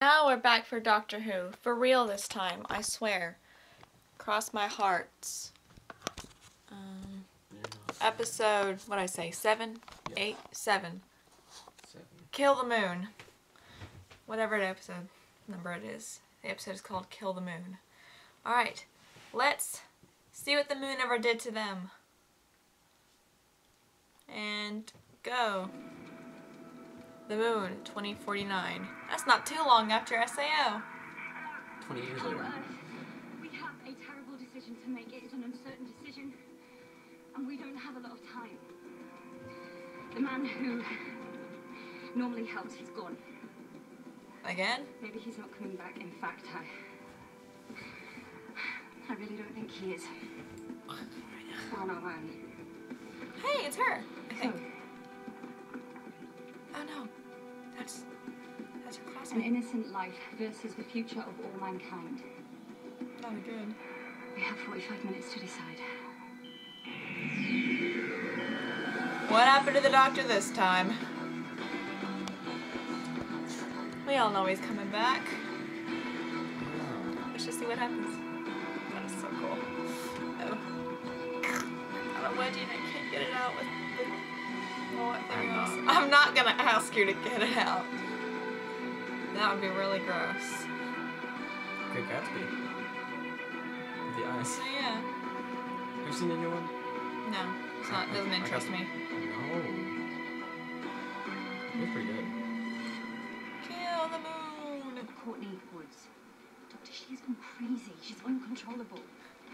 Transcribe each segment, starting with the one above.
now we're back for Doctor Who. For real this time, I swear. Cross my hearts. Episode, what'd I say, 7? Yeah. 8? 7. 7. Kill the Moon. Whatever episode number it is. The episode is called Kill the Moon. Alright, let's see what the moon ever did to them. And go. The moon, 2049. That's not too long after SAO. 20 years later. We have a terrible decision to make. It is an uncertain decision, and we don't have a lot of time. The man who normally helps is gone. Again? Maybe he's not coming back. In fact, I really don't think he is. On our own. Hey, it's her. I think. So, Oh no. That's her an classmate. innocent life versus the future of all mankind. Not good. We have 45 minutes to decide. What happened to the doctor this time? We all know he's coming back. Let's just see what happens. That is so cool. Oh. Got a wedgie and I can't get it out with what thing else. I'm not gonna ask you to get it out. That would be really gross. Great Gatsby. With the eyes. So yeah. Have you seen the new one? No, it's not. Doesn't interest me. No. It's pretty good. Kill the moon. Courtney Woods. Doctor, she's gone crazy. She's uncontrollable.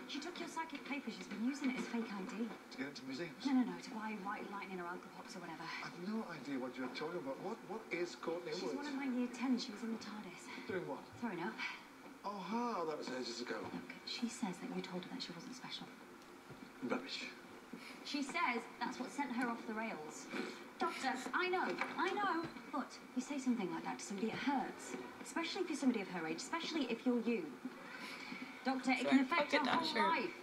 She took your psychic paper. She's been using it as fake ID. To get into museums? No, to buy white lightning or alcohol pops or whatever. I've no idea what you're talking about. What is Courtney She's Woods? one of my year 10s. She was in the TARDIS. Doing what? Throwing up. Oh, ha, that was ages ago. Look, she says that you told her that she wasn't special. Rubbish. She says that's what sent her off the rails. Doctor, I know, but you say something like that to somebody, it hurts. Especially if you're somebody of her age, especially if you're you. Doctor, it can affect Look her at that whole shirt. life.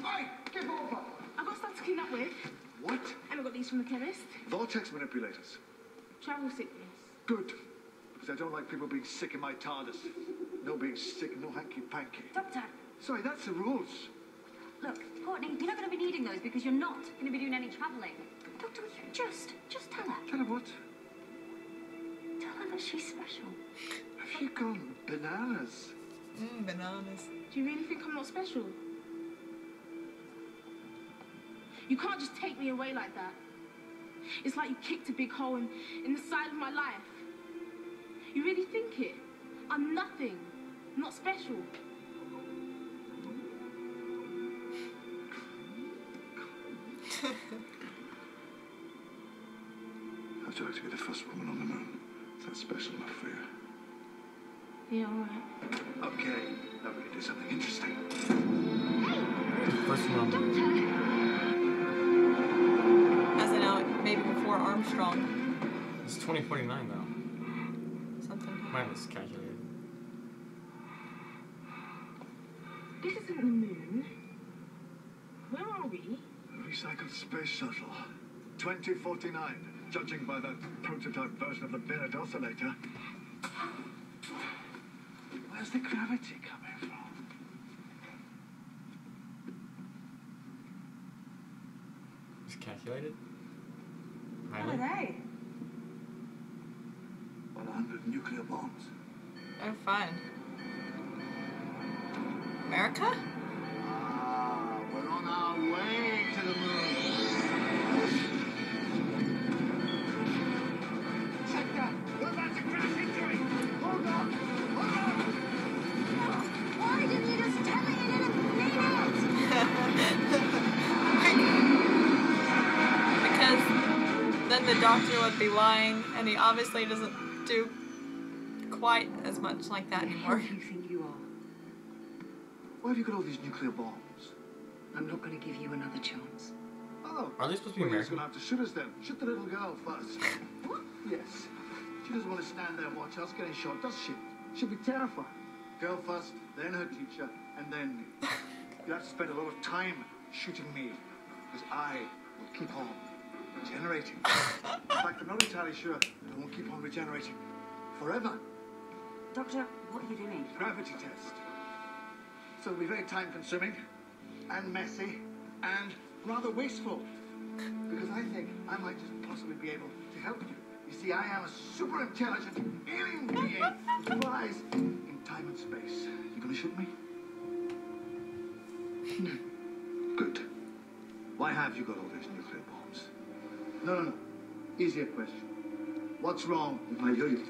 Hey, give over! I've got stuff to clean up with, What? and I got these from the chemist. Vortex manipulators. Travel sickness. Good. Because I don't like people being sick in my TARDIS. No being sick, no hanky-panky. Doctor, Sorry, that's the rules. look, Courtney, you're not going to be needing those because you're not going to be doing any travelling. Doctor, will you just tell her. Tell her what? Tell her that she's special. Have you gone bananas? Bananas. Do you really think I'm not special? You can't just take me away like that. It's like you kicked a big hole in the side of my life. You really think it? I'm nothing. Not special. How'd you like to be the first woman on the moon? Is that special enough for you? Yeah, all right. Okay, now we can do something interesting. First one. As I know, maybe before Armstrong. It's 2049 though. Something. Mine was calculated. This isn't the moon. Where are we? Recycled space shuttle. 2049. Judging by that prototype version of the Bennett oscillator. Where's the gravity coming from? It's calculated. What are Highly. they? 100 nuclear bombs. Oh, fun. America? Ah, we're on our way to the moon. Check that! We're about to crash into it! Hold on! Hold on! Why didn't you just tell me in a minute? Because then the doctor would be lying, and he obviously doesn't do quite as much like that anymore. Who do you think you are? Why have you got all these nuclear bombs? I'm not going to give you another chance. Oh. Are they supposed to be Well, he's American? going to have to shoot us then. Shoot the little girl first. What? Yes. She doesn't want to stand there and watch us getting shot, does she? She'll be terrified. Girl first, then her teacher, and then me. You have to spend a lot of time shooting me, because I will keep on regenerating. In fact, I'm not entirely sure I won't keep on regenerating forever. Doctor, what are you doing? Gravity test. So it'll be very time-consuming and messy and rather wasteful. Because I think I might just possibly be able to help you. You see, I am a super intelligent alien being who flies in time and space. You gonna shoot me? No. Good. Why have you got all these nuclear bombs? No. Easier question. What's wrong with my yo-yo?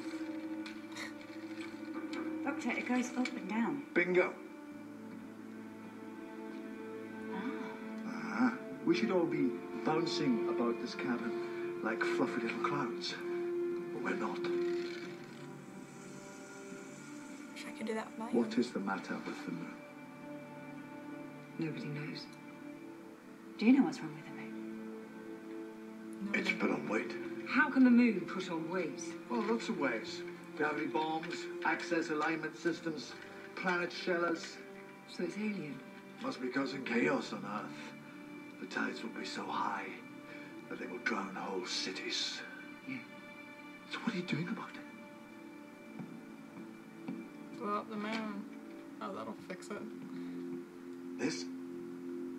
Doctor, it goes up and down. Bingo. We should all be bouncing about this cabin like fluffy little clouds. But we're not. Wish I could do that with my What is the matter with the moon? Nobody knows. Do you know what's wrong with the moon? It's put on weight. How can the moon put on weight? Well, lots of ways. Gravity bombs, access alignment systems, planet shellers. So it's alien. Must be causing chaos on Earth. The tides will be so high that they will drown whole cities. Yeah. So what are you doing about it? Blow up the moon. Oh, that'll fix it. This?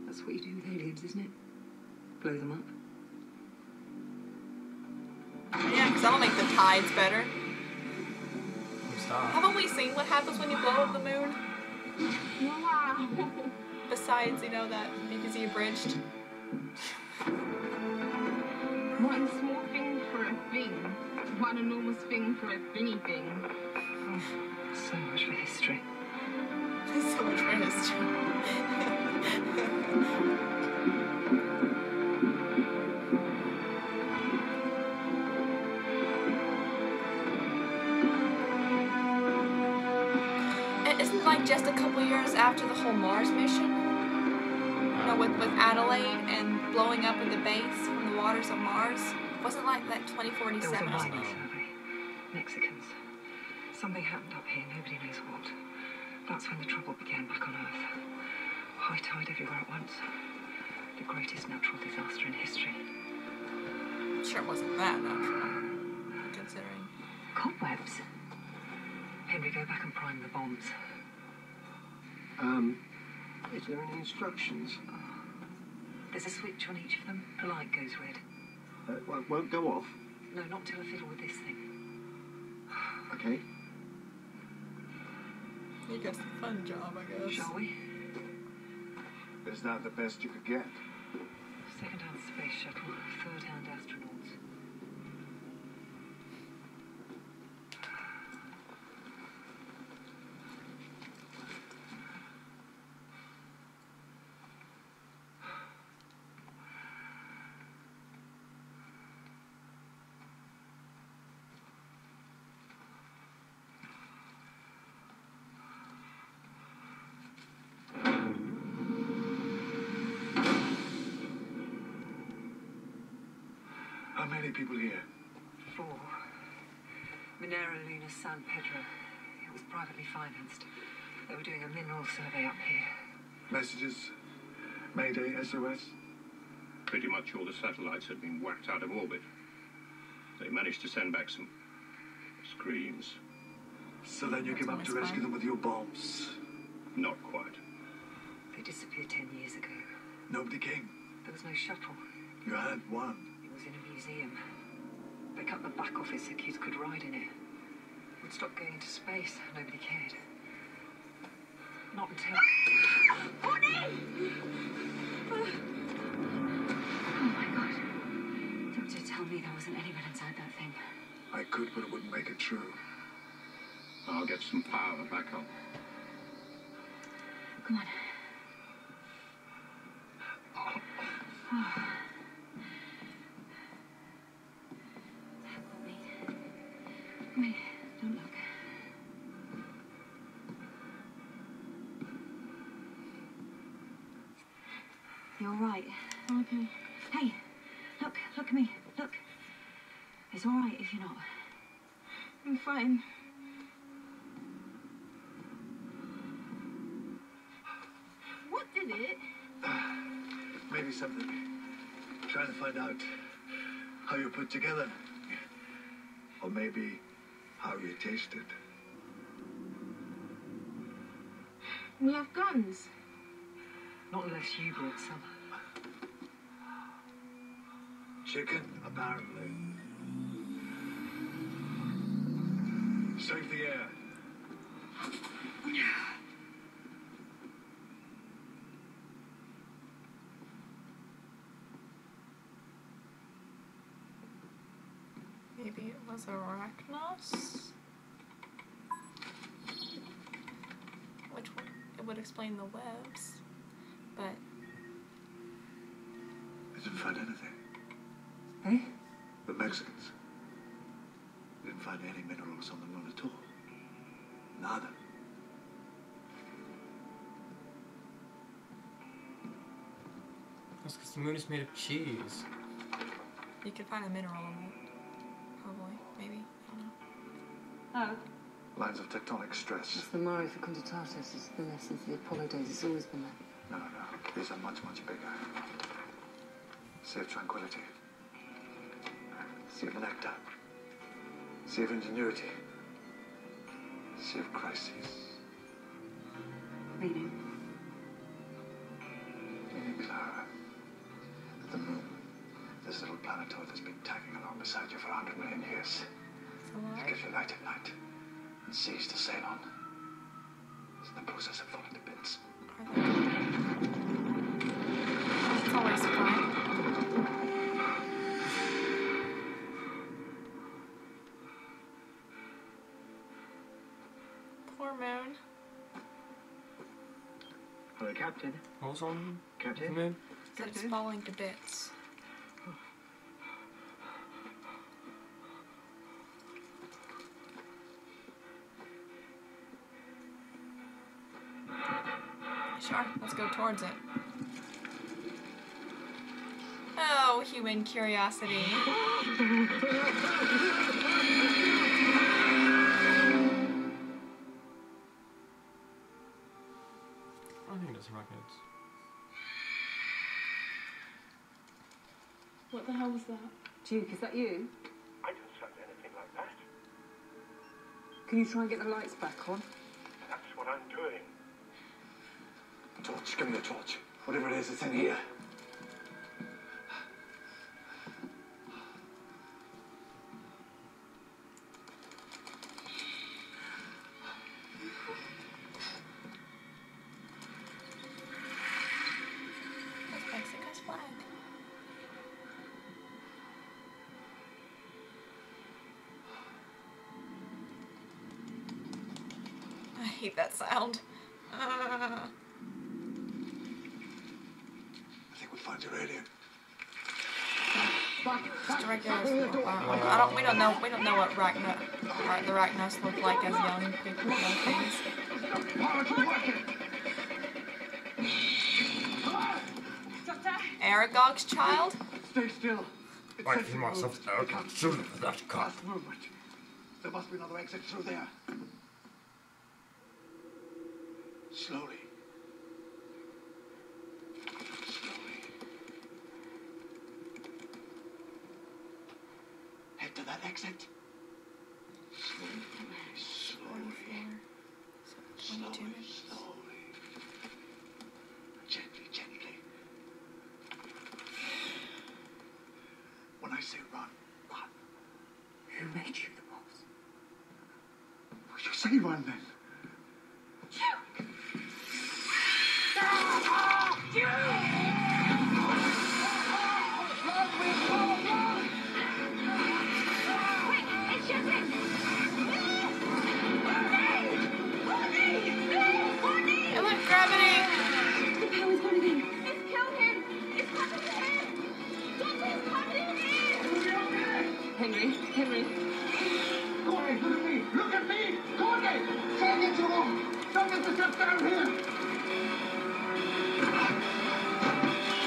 That's what you do with aliens, isn't it? Blow them up. Yeah, because that'll make the tides better. Stop. Haven't we seen what happens when you blow up the moon? Wow. Besides, you know, that it is abridged. One small thing for a thing. One enormous thing for a thingy thing. So much for history. So much for history. It isn't like just a couple years after the whole Mars mission? You know, with Adelaide and blowing up in the base from the waters of Mars? Wasn't like that There was a 2047 or mining something? survey. Mexicans. Something happened up here, nobody knows what. That's when the trouble began back on Earth. High tide everywhere at once. The greatest natural disaster in history. Sure it wasn't that natural, considering. Cobwebs. Henry, go back and prime the bombs. Is there any instructions? There's a switch on each of them. The light goes red. Won't go off. No, not till I fiddle with this thing. Okay. He gets the fun job, I guess. Shall we? Is that the best you could get? Second-hand space shuttle, third-hand astronauts. How many people here? 4. Minera Luna San Pedro. It was privately financed. They were doing a mineral survey up here. Messages? Mayday, SOS? Pretty much all the satellites had been whacked out of orbit. They managed to send back some screens. So then you That's came up always to rescue fun. them with your bombs. Not quite. They disappeared 10 years ago. Nobody came. There was no shuttle. You had one. It was in a museum. They cut the back off it so kids could ride in it. We'd stopped going into space. Nobody cared. Not until... Oh my god. Doctor, tell me there wasn't anyone inside that thing. I could, but it wouldn't make it true. I'll get some power back on. Come on. Wait, don't look. You're right. Okay. Hey, look at me. Look. It's all right if you're not. I'm fine. What did it? Maybe something. Trying to find out how you're put together. Or maybe how you tasted. We have guns. Not unless you brought some. Chicken, apparently. Save the air. Maybe it was Arachnos? Which one? It would explain the webs, but... I didn't find anything. Eh? The Mexicans didn't find any minerals on the moon at all. Nada. That's because the moon is made of cheese. You could find a mineral on it. Probably. Maybe. I don't know. Oh. Lines of tectonic stress. It's the Mare Fecunditatis. It's been there since the Apollo days. It's always been there. No, no, no. These are much, much bigger. Sea of tranquility. Sea of nectar. Sea of ingenuity. Sea of crises. Reading. Meaning, Clara, that the moon, this little planetoid that's been tagging along beside you for 100 million years, It's alive. it gives you light at night and seas to sail on. It's in the process of falling to bits. It's always fine. Poor moon. Hello, Captain. What was on the Captain? moon? So it's falling to bits. Sure, let's go towards it. Oh, human curiosity. I think it's rockets. What the hell was that? Duke, is that you? I didn't sound anything like that. Can you try and get the lights back on? That's what I'm doing. Torch, give me the torch. Whatever it is, it's in here. That's Mexico's flag. I hate that sound. I think we'll find your alien. Just regular. We don't know what the Rachnos look like as young people, young things. Aragog's child? Stay still. It's I sensitive feel myself road. out and sooner for that car. Fast movement. There must be another exit through there. Slowly. Slowly. Head to that exit. Slowly. Slowly. Slowly. Slowly. Gently, gently. When I say run, run. Who made you the boss? Well, you say run then. Quick, it's shooting! It looked gravity! The power's going in. It's killed him! It's coming to him! Doctor's coming in! Henry. Corey, look at me! Look at me! Corey! Take it to him! Don't get the step down here!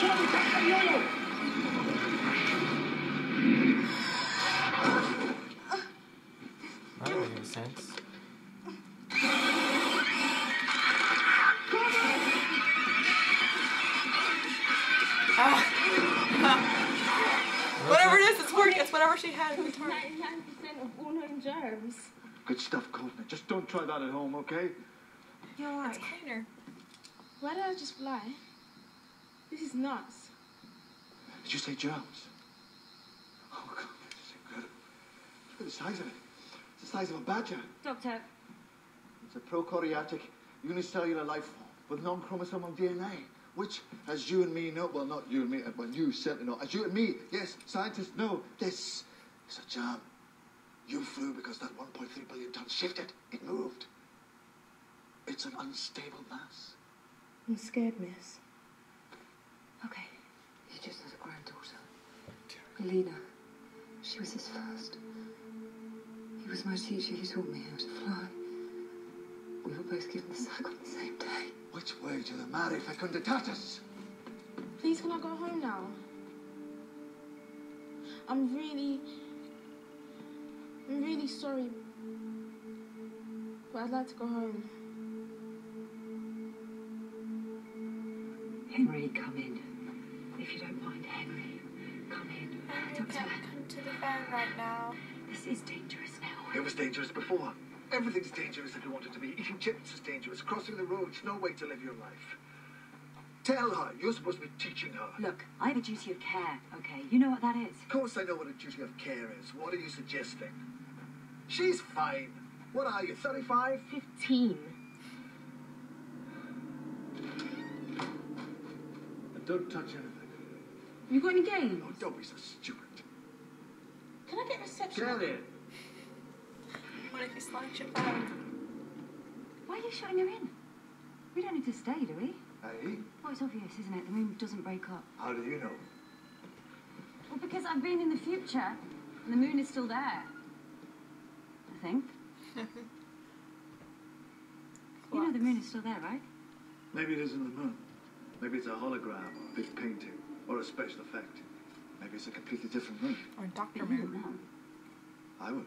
Corey, take the yo-yo! That doesn't make any sense. Whatever it is, it's working. It's whatever she had in the target. 99% of all known germs. Good stuff, Courtney. Just don't try that at home, okay? You're right. It's cleaner. Why did I just fly? This is nuts. Did you say germs? Oh, God, this is incredible. Look at the size of it. It's the size of a badger. Doctor, It's a prokaryotic unicellular life form with non-chromosomal DNA, which, as you and me know, well, not you and me, but you certainly know, as you and me, yes, scientists know, this is a germ. You flew because that 1.3 billion tons shifted. It moved. It's an unstable mass. I'm scared, miss. okay. He just has a granddaughter. Alina. She was his first. He was my teacher. He taught me how to fly. We were both given the sack on the same day. Which way to the mare fecunditatis? Please, can I go home now? I'm really sorry. But I'd like to go home. Henry, come in. If you don't mind, Henry, come in. I Doctor, can't come to the van right now. this is dangerous now. It was dangerous before. Everything's dangerous if you want it to be. Eating chips is dangerous. Crossing the road's no way to live your life. Tell her. You're supposed to be teaching her. Look, I have a duty of care, okay? You know what that is. Of course I know what a duty of care is. What are you suggesting? She's fine. What are you, 35? 15. And don't touch anything. You got any games? Oh, don't be so stupid. Can I get reception? Get in. What if you slash your phone? Why are you shutting her in? We don't need to stay, do we? Hey, Well, it's obvious, isn't it? The moon doesn't break up. how do you know? Well, because I've been in the future, and the moon is still there. I think. You know the moon is still there, right? Maybe it isn't the moon. Maybe it's a hologram or a big painting or a special effect. Maybe it's a completely different moon. Or Dr. But you don't Moon. know. I would.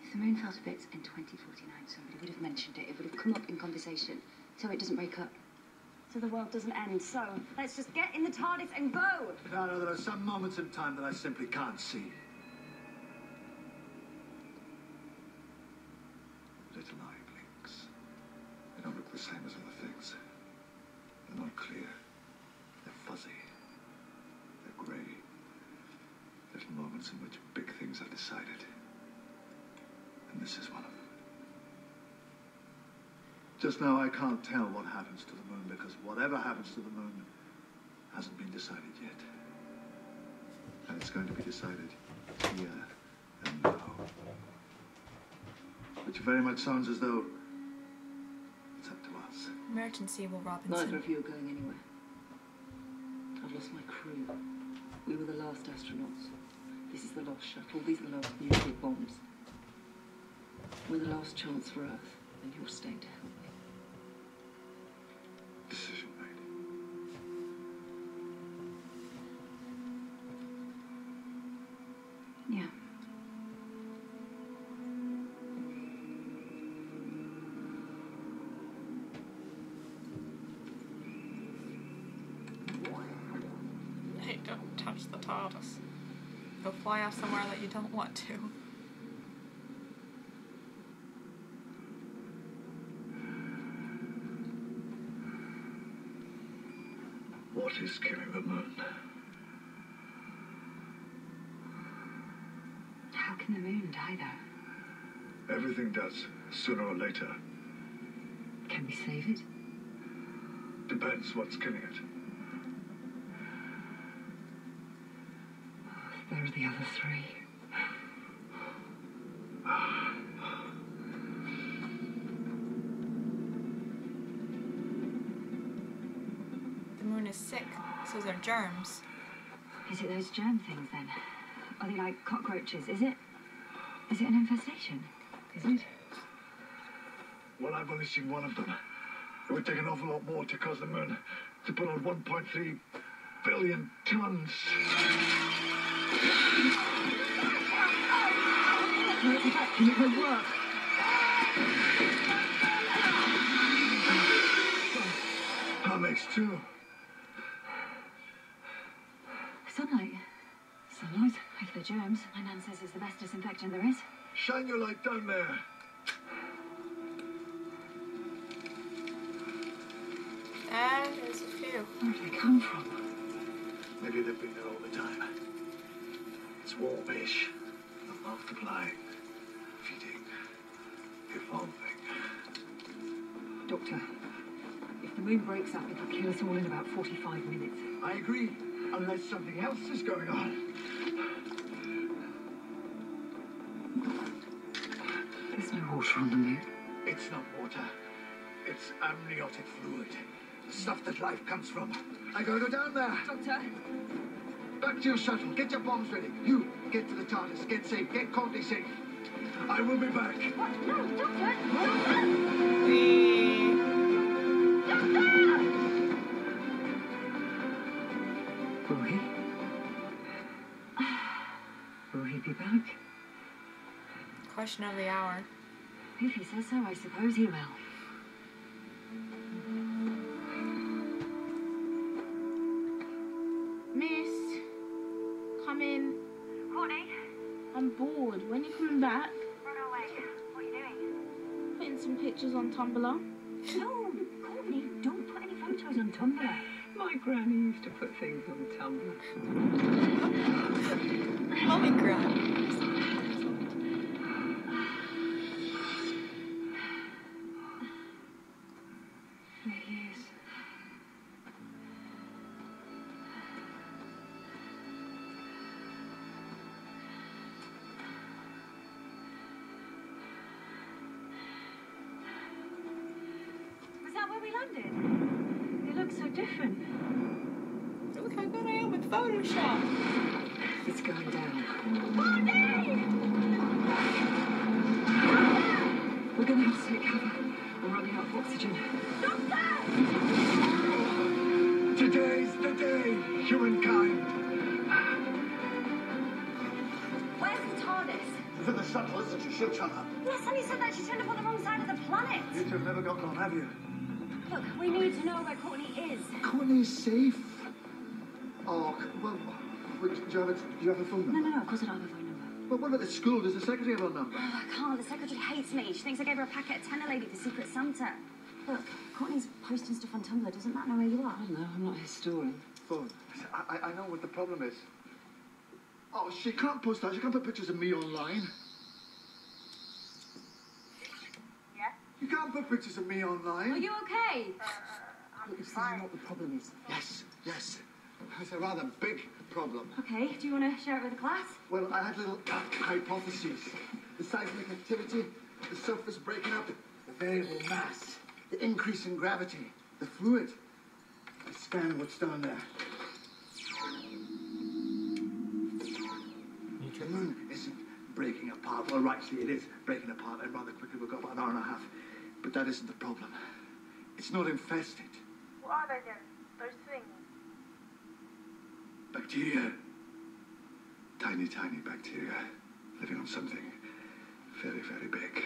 If the moon fell to bits in 2049, somebody would have mentioned it. It would have come up in conversation, so it doesn't break up. So the world doesn't end. So let's just get in the TARDIS and go. No, there are some moments in time that I simply can't see. Little eye blinks. They don't look the same as other things. They're not clear. They're fuzzy. They're grey. Little moments in which big things have decided. And this is one of them. Just now I can't tell what happens to the moon because whatever happens to the moon hasn't been decided yet. And it's going to be decided here and now. Which very much sounds as though it's up to us. Emergency, Will Neither Robinson. of you are going anywhere. I've lost my crew. We were the last astronauts. This is the last shuttle. These are the last nuclear bombs. We're the last chance for Earth, and you're staying to help me. Decision made. Yeah. Hey, don't touch the TARDIS. Go fly off somewhere that you don't want to. What is killing the moon? How can the moon die, though? Everything does, sooner or later. Can we save it? Depends what's killing it. There are the other three. The moon is sick, so they're germs. Is it those germ things, then? Are they like cockroaches? Is it an infestation? Is it? Well, I've only seen one of them. It would take an awful lot more to cause the moon to put on 1.3 billion tons. It won't work. That makes two. Sunlight. Sunlight? If they're germs, my nan says it's the best disinfectant there is. Shine your light down there. Where do they come from? Maybe they've been there all the time. It's warmish, multiplying, feeding, evolving. Doctor, if the moon breaks up, it'll kill us all in about 45 minutes. I agree, unless something else is going on. There's no water on the moon. It's not water. It's amniotic fluid. The stuff that life comes from. I gotta go down there. Doctor! Back to your shuttle. Get your bombs ready. You, get to the TARDIS. Get safe. Get Courtney safe. I will be back. What? No, Doctor! Will he? Will he be back? Question of the hour. If he says so, I suppose he will. Miss, come in. Courtney, I'm bored. When are you coming back? run away. What are you doing? Putting some pictures on Tumblr. No, Courtney, don't put any photos on Tumblr. My granny used to put things on Tumblr. Mommy cried. There he is. Was that where we landed? It looks so different. Look how good I am with Photoshop. It's going down. We're going to have to take cover. We're running out of oxygen. Today's the day, humankind. Where's the TARDIS? For the shuttle, isn't she? She'll turn up. Yes, and he said that she turned up on the wrong side of the planet. You two have never got gone, have you? Look, we need to know where Courtney is. Courtney's safe. Oh, well, do you have a phone No, number? no, of course I don't have a phone number. Well, what about the school? Does the secretary have a number? Oh, I can't. The secretary hates me. She thinks I gave her a packet of tenner lady for Secret Santa. Look, Courtney's posting stuff on Tumblr. Doesn't that know where you are? I don't know, I'm not a historian. Phone. I know what the problem is. Oh, she can't post that. She can't put pictures of me online. Yeah? You can't put pictures of me online. Are you okay? Look, this is what the problem is. Yes, yes. It's a rather big problem. Okay, do you want to share it with the class? Well, I had little hypotheses. The seismic activity, the surface breaking up, the variable mass, the increase in gravity, the fluid. I scan what's down there. The moon isn't breaking apart. Well, rightly it is breaking apart, and rather quickly. We've got about an hour and a half. But that isn't the problem. It's not infested. What are they then? Those things? Bacteria. Tiny, tiny bacteria living on something very, very big.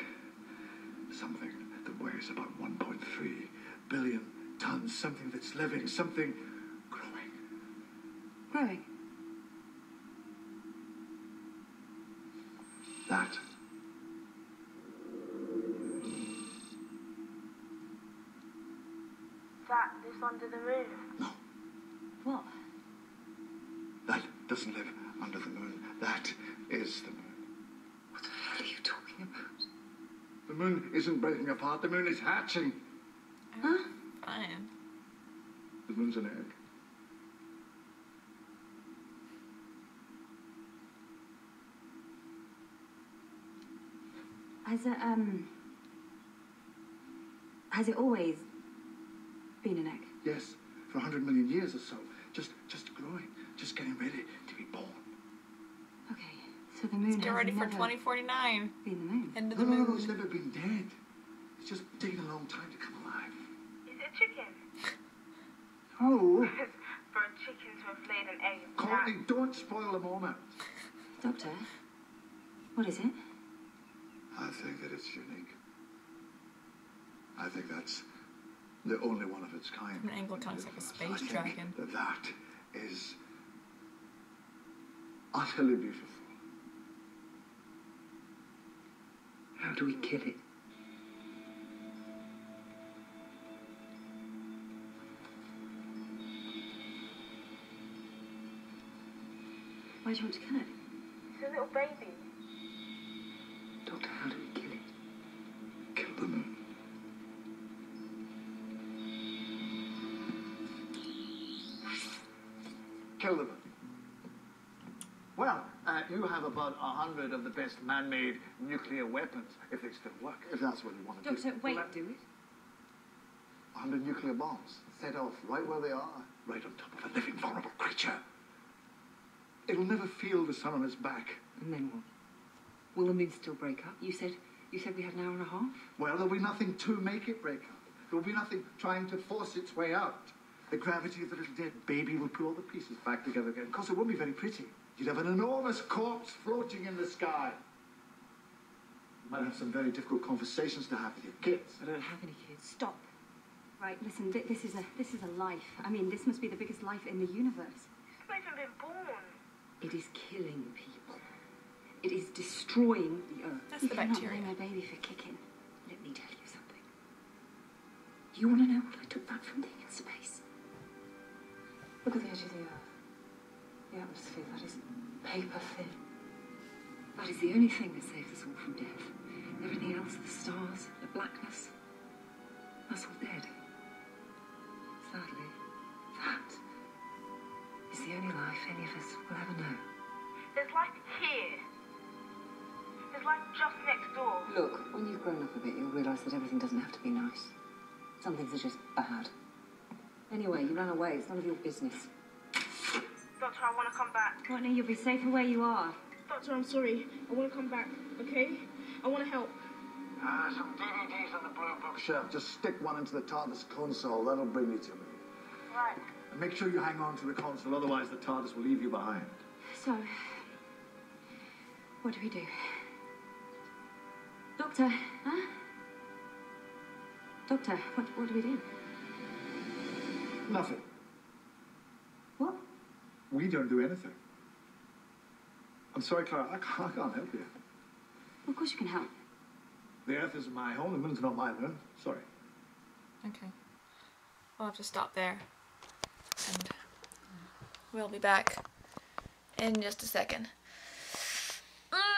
Something that weighs about 1.3 billion tons. Something that's living, something growing. Growing. That. That lives under the moon. No, What? that doesn't live under the moon. That is the moon. What the hell are you talking about? The moon isn't breaking apart. The moon is hatching. Huh? Fine. The moon's an egg. Has it always been an egg? Yes, for 100 million years or so. Just growing. Just getting ready to be born. Okay, so the moon Get has ready for never 2049. been the moon. End of No, the no, moon. no, it's never been dead. It's just taken a long time to come alive. Is it a chicken? Oh, For a chicken to have laid an egg. Courtney, don't spoil the moment. Doctor, what is it? I think that it's unique. I think that's the only one of its kind. From an angle, it looks like a I space think dragon. that is utterly beautiful. How do we kill it? Why do you want to kill it? It's a little baby. Doctor, how do we kill it? Kill the moon. Kill the moon. Well, you have about 100 of the best man-made nuclear weapons, if they still work, if that's what you want to do. Doctor, wait. Do it? 100 nuclear bombs set off right where they are, right on top of a living, vulnerable creature. It'll never feel the sun on its back. And then what? Will the moon still break up? You said we had an hour and a half? Well, there'll be nothing to make it break up. There'll be nothing trying to force its way out. The gravity of the little dead baby will put all the pieces back together again. Of course, it won't be very pretty. You'd have an enormous corpse floating in the sky. You might have some very difficult conversations to have with your kids. I don't have any kids. Stop. Right, listen, this is a life. I mean, this must be the biggest life in the universe. It's not even been born. It is killing people. It is destroying the earth. That's You the cannot bacteria. blame my baby for kicking. Let me tell you something. You want to know what I took back from being in space? Look at the edge of the earth. The atmosphere, that is paper thin. That is the only thing that saves us all from death. Everything else, the stars, the blackness, that's all dead. Sadly, that is the only life any of us will ever know. There's life here. There's life just next door. Look, when you've grown up a bit, you'll realise that everything doesn't have to be nice. Some things are just bad. Anyway, you ran away. It's none of your business. Doctor, I want to come back. Courtney, you'll be safer where you are. Doctor, I'm sorry. I want to come back, okay? I want to help. Some DVDs on the blue bookshelf. Just stick one into the TARDIS console. That'll bring you to me. Right. And make sure you hang on to the console, otherwise the TARDIS will leave you behind. So, what do we do? Doctor, huh? Doctor, what do we do? Nothing. What? We don't do anything. I'm sorry, Clara. I can't help you. Of course you can help. The Earth isn't my home. The moon's not my moon. Sorry. Okay. We'll have to stop there. And we'll be back in just a second.